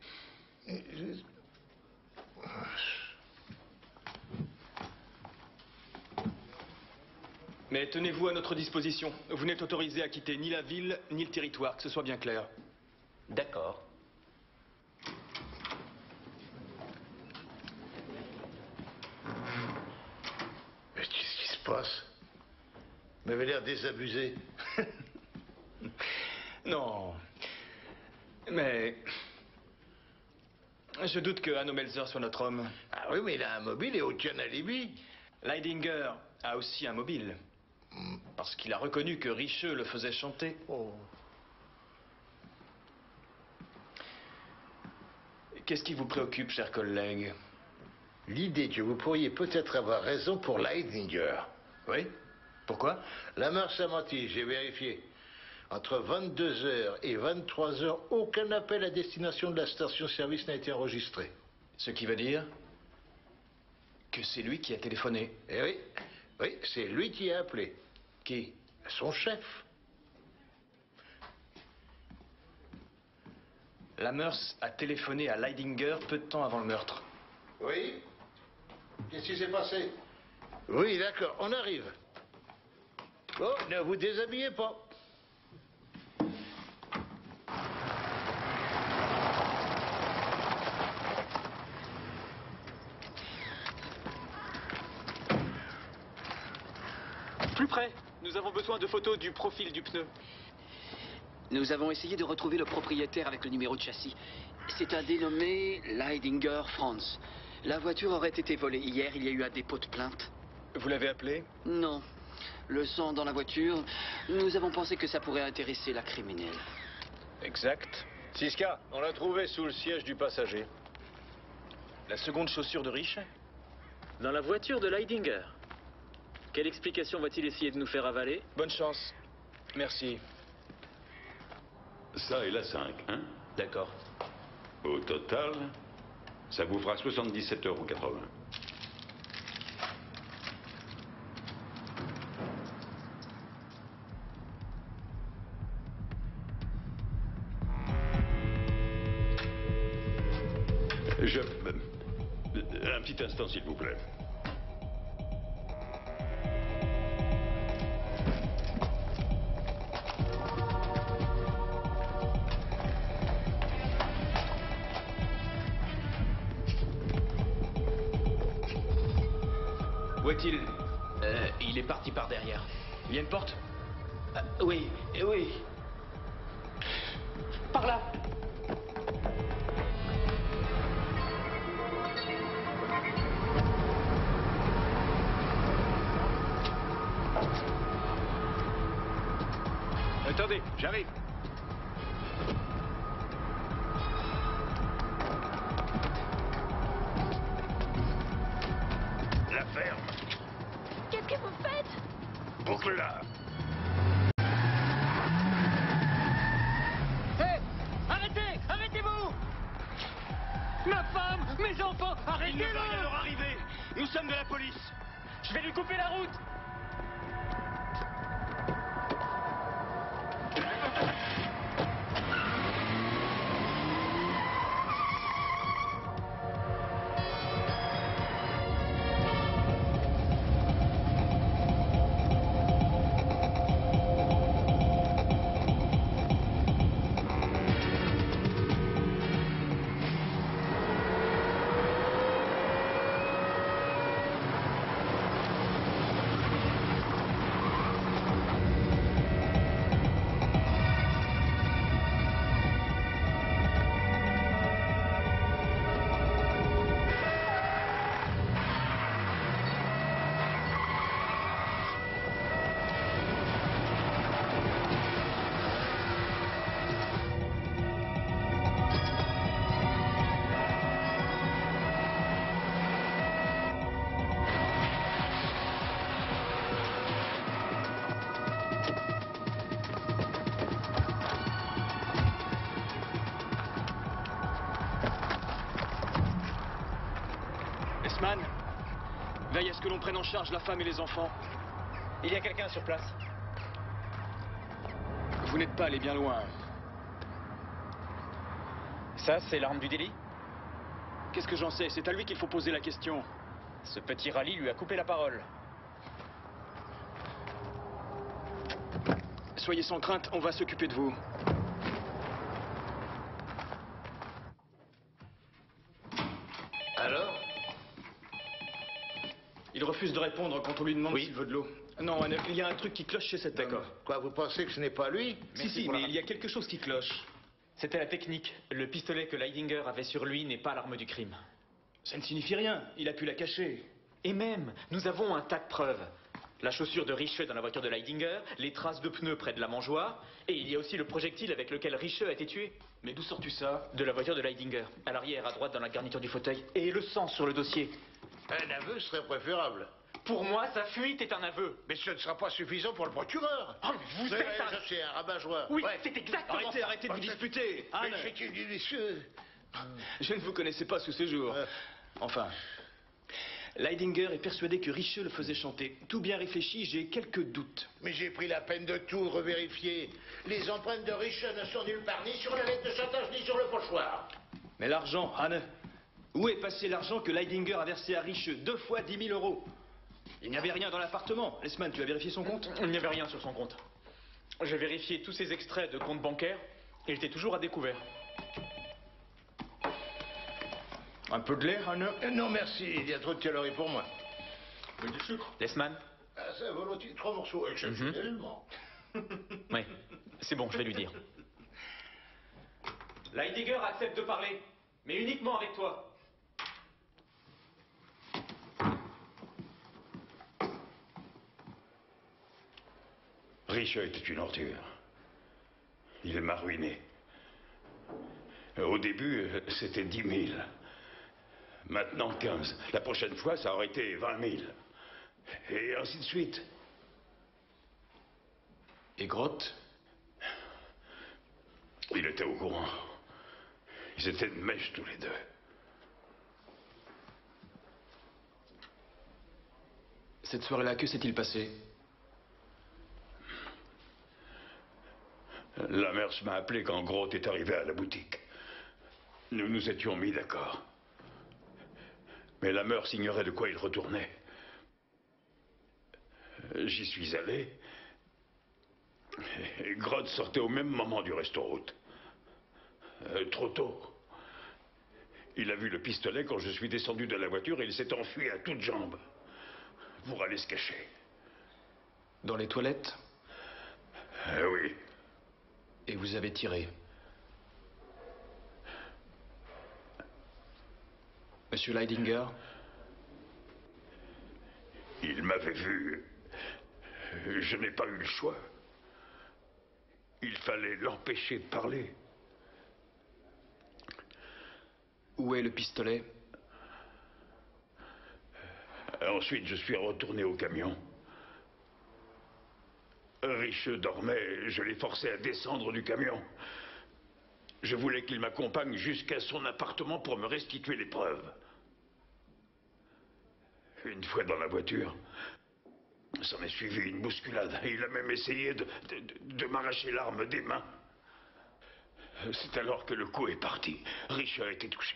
Mais tenez-vous à notre disposition. Vous n'êtes autorisé à quitter ni la ville, ni le territoire, que ce soit bien clair. D'accord. Mais qu'est-ce qui se passe? Vous m'avez l'air désabusé. Non. Mais... je doute que Hanno Melzer soit notre homme. Ah oui, mais il a un mobile et aucun alibi. Leidinger a aussi un mobile. Parce qu'il a reconnu que Richeux le faisait chanter. Oh. Qu'est-ce qui vous préoccupe, cher collègue? L'idée que vous pourriez peut-être avoir raison pour Leidinger. Oui? Pourquoi? La mœurs a menti, j'ai vérifié. Entre 22h et 23h, aucun appel à destination de la station-service n'a été enregistré. Ce qui veut dire que c'est lui qui a téléphoné. Eh oui, oui, c'est lui qui a appelé. Qui? Son chef. Lamers a téléphoné à Leidinger peu de temps avant le meurtre. Oui? Qu'est-ce qui s'est passé? Oui, d'accord, on arrive. Bon, ne vous déshabillez pas. Plus près. Nous avons besoin de photos du profil du pneu. Nous avons essayé de retrouver le propriétaire avec le numéro de châssis. C'est un dénommé Leidinger Franz. La voiture aurait été volée hier, il y a eu un dépôt de plainte. Vous l'avez appelé? Non. Le sang dans la voiture, nous avons pensé que ça pourrait intéresser la criminelle. Exact. Siska, on l'a trouvé sous le siège du passager. La seconde chaussure de Riche? Dans la voiture de Leidinger. Quelle explication va-t-il essayer de nous faire avaler? Bonne chance. Merci. Ça et la 5, hein? D'accord. Au total, ça vous fera 77,80 €. Un petit instant, s'il vous plaît. Où est-il? Il est parti par derrière. Il y a une porte? Oui, oui. Par là. Attendez, j'arrive. La ferme. Qu'est-ce que vous faites? Boucle-la. Hé! Arrêtez! Arrêtez-vous! Ma femme! Mes enfants! Il ne Arrêtez-le! va rien leur arriver. Nous sommes de la police. Je vais lui couper la route. Esman, veille à ce que l'on prenne en charge la femme et les enfants. Il y a quelqu'un sur place. Vous n'êtes pas allé bien loin. Ça, c'est l'arme du délit? Qu'est-ce que j'en sais? C'est à lui qu'il faut poser la question. Ce petit rallye lui a coupé la parole. Soyez sans crainte, on va s'occuper de vous. Alors? Il refuse de répondre quand on lui demande s'il veut de l'eau. Non, il y a un truc qui cloche chez cet homme. Quoi, vous pensez que ce n'est pas lui? Si, mais il y a quelque chose qui cloche. C'était la technique. Le pistolet que Leidinger avait sur lui n'est pas l'arme du crime. Ça ne signifie rien. Il a pu la cacher. Et même, nous avons un tas de preuves. La chaussure de Richeux dans la voiture de Leidinger, les traces de pneus près de la mangeoire, et il y a aussi le projectile avec lequel Richeux a été tué. Mais d'où sors-tu ça? De la voiture de Leidinger, à l'arrière, à droite, dans la garniture du fauteuil. Et le sang sur le dossier. Un aveu serait préférable. Pour moi, sa fuite est un aveu. Mais ce ne sera pas suffisant pour le procureur. Oh, mais vous êtes un... Je suis un rabat-joie. Oui, c'est exactement ça. Arrêtez de vous disputer. Mais c'est délicieux. Je ne vous connaissais pas sous ce jour. Enfin, Leidinger est persuadé que Richeux le faisait chanter. Tout bien réfléchi, j'ai quelques doutes. Mais j'ai pris la peine de tout revérifier. Les empreintes de Richeux ne sont nulle part, ni sur la lettre de chantage, ni sur le pochoir. Mais l'argent, Anne, où est passé l'argent que Leidinger a versé à Richeux? 2 fois 10 000 €. Il n'y avait rien dans l'appartement. Lesman, tu as vérifié son compte? Il n'y avait rien sur son compte. J'ai vérifié tous ses extraits de compte bancaire et il était toujours à découvert. Un peu de lait, Anne? Non, merci. Il y a trop de calories pour moi. Mais du sucre. Lesman? Ah, ça, volontiers. 3 morceaux, exceptionnellement. Oui, c'est bon, je vais lui dire. Leidinger accepte de parler, mais uniquement avec toi. Richeux était une ordure. Il m'a ruiné. Au début, c'était 10 000. Maintenant, 15. La prochaine fois, ça aurait été 20 000. Et ainsi de suite. Et Grotte? Il était au courant. Ils étaient de mèche tous les deux. Cette soirée-là, que s'est-il passé? La mère m'a appelé quand Grotte est arrivé à la boutique. Nous nous étions mis d'accord. Mais la mère ignorait de quoi il retournait. J'y suis allé. Et Grotte sortait au même moment du resto-route. Trop tôt. Il a vu le pistolet quand je suis descendu de la voiture et il s'est enfui à toutes jambes pour aller se cacher. Dans les toilettes? Oui. Et vous avez tiré? Monsieur Leidinger? Il m'avait vu. Je n'ai pas eu le choix. Il fallait l'empêcher de parler. Où est le pistolet? Ensuite, je suis retourné au camion. Richeux dormait, je l'ai forcé à descendre du camion. Je voulais qu'il m'accompagne jusqu'à son appartement pour me restituer les preuves. Une fois dans la voiture, s'en est suivi une bousculade. Il a même essayé de m'arracher l'arme des mains. C'est alors que le coup est parti. Richeux a été touché.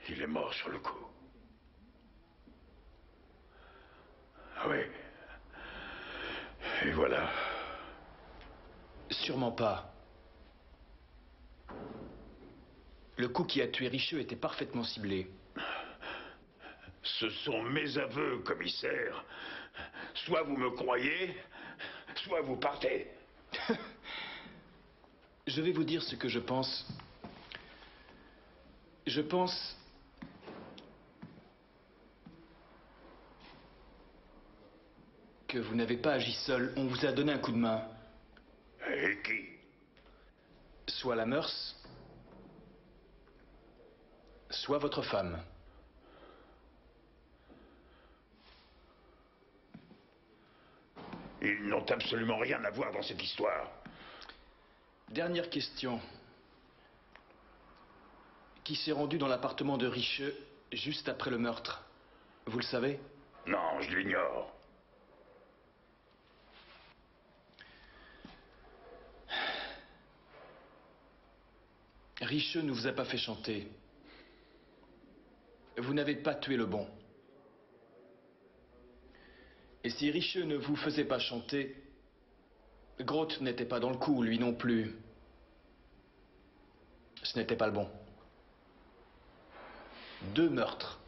Il est mort sur le coup. Ah oui. Et voilà. Sûrement pas. Le coup qui a tué Richeux était parfaitement ciblé. Ce sont mes aveux, commissaire. Soit vous me croyez, soit vous partez. Je vais vous dire ce que je pense. Je pense que vous n'avez pas agi seul. On vous a donné un coup de main. Et qui? Soit la Meurs, soit votre femme. Ils n'ont absolument rien à voir dans cette histoire. Dernière question. Qui s'est rendu dans l'appartement de Richeux juste après le meurtre? Vous le savez? Non, je l'ignore. Richeux ne vous a pas fait chanter. Vous n'avez pas tué le bon. Et si Richeux ne vous faisait pas chanter, Groth n'était pas dans le coup, lui non plus. Ce n'était pas le bon. 2 meurtres.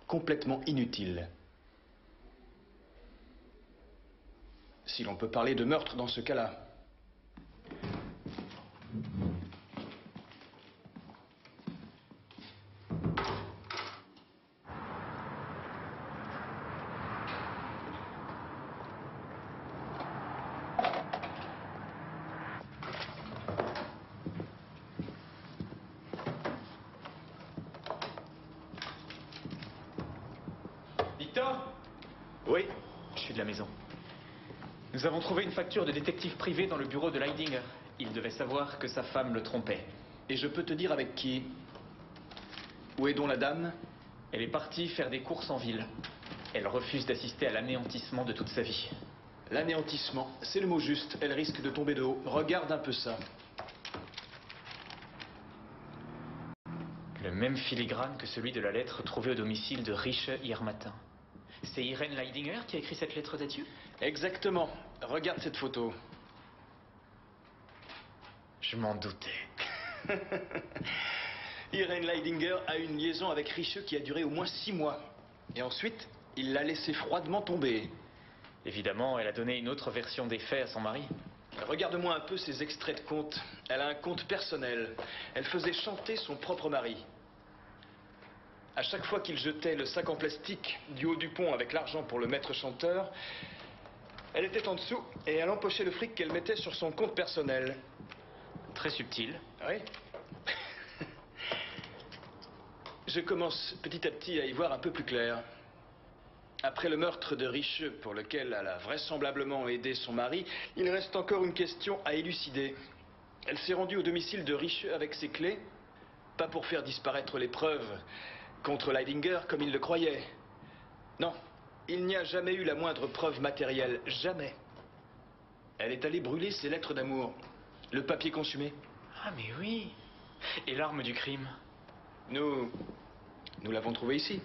Complètement inutiles. Si l'on peut parler de meurtre dans ce cas-là. Oui, je suis de la maison. Nous avons trouvé une facture de détective privé dans le bureau de Leidinger. Il devait savoir que sa femme le trompait. Et je peux te dire avec qui? Où est donc la dame? Elle est partie faire des courses en ville. Elle refuse d'assister à l'anéantissement de toute sa vie. L'anéantissement, c'est le mot juste. Elle risque de tomber de haut. Regarde un peu ça. Le même filigrane que celui de la lettre trouvée au domicile de Richeux hier matin. C'est Irène Leidinger qui a écrit cette lettre d'adieu? Exactement. Regarde cette photo. Je m'en doutais. Irène Leidinger a eu une liaison avec Richeux qui a duré au moins 6 mois. Et ensuite, il l'a laissé froidement tomber. Évidemment, elle a donné une autre version des faits à son mari. Regarde-moi un peu ces extraits de compte. Elle a un compte personnel. Elle faisait chanter son propre mari. À chaque fois qu'il jetait le sac en plastique du haut du pont avec l'argent pour le maître chanteur, elle était en dessous et elle empochait le fric qu'elle mettait sur son compte personnel. Très subtil. Oui. Je commence petit à petit à y voir un peu plus clair. Après le meurtre de Richeux, pour lequel elle a vraisemblablement aidé son mari, il reste encore une question à élucider. Elle s'est rendue au domicile de Richeux avec ses clés, pas pour faire disparaître les preuves contre Leidinger comme il le croyait. Non, il n'y a jamais eu la moindre preuve matérielle, jamais. Elle est allée brûler ses lettres d'amour, le papier consumé. Ah mais oui. Et l'arme du crime? Nous l'avons trouvé ici.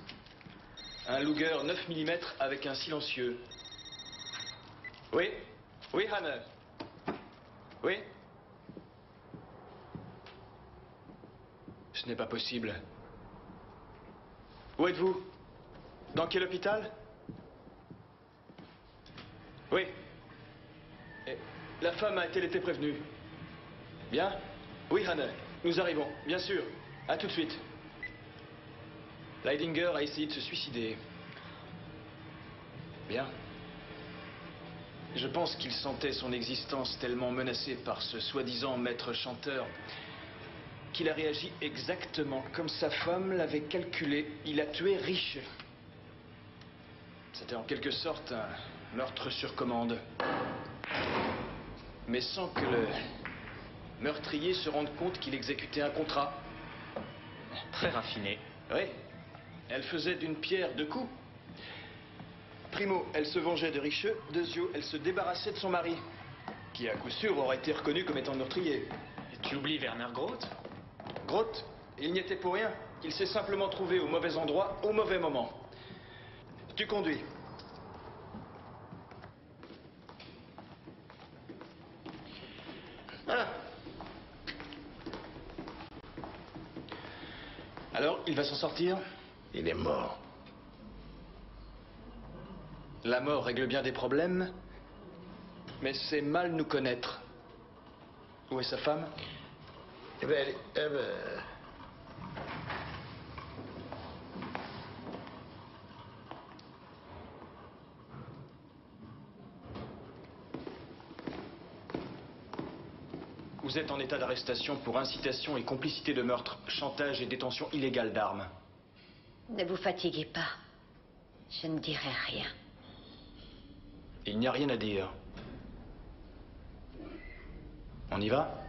Un Luger 9 mm avec un silencieux. Oui, oui, Hanne. Oui. Ce n'est pas possible. Où êtes-vous? Dans quel hôpital? Oui. Et la femme a-t-elle été prévenue? Bien? Oui, Hanne. Nous arrivons, bien sûr. À tout de suite. Leidinger a essayé de se suicider. Bien. Je pense qu'il sentait son existence tellement menacée par ce soi-disant maître chanteur qu'il a réagi exactement comme sa femme l'avait calculé. Il a tué Riche. C'était en quelque sorte un meurtre sur commande. Mais sans que le meurtrier se rende compte qu'il exécutait un contrat. Très raffiné. Oui. Elle faisait d'une pierre deux coups. Primo, elle se vengeait de Richeux. Deuxio, elle se débarrassait de son mari, qui à coup sûr aurait été reconnu comme étant le meurtrier. Et tu oublies Werner Groth? Groth, il n'y était pour rien. Il s'est simplement trouvé au mauvais endroit, au mauvais moment. Tu conduis. Voilà. Alors, il va s'en sortir? Il est mort. La mort règle bien des problèmes, mais c'est mal nous connaître. Où est sa femme? Eh ben, Vous êtes en état d'arrestation pour incitation et complicité de meurtre, chantage et détention illégale d'armes. Ne vous fatiguez pas. Je ne dirai rien. Il n'y a rien à dire. On y va?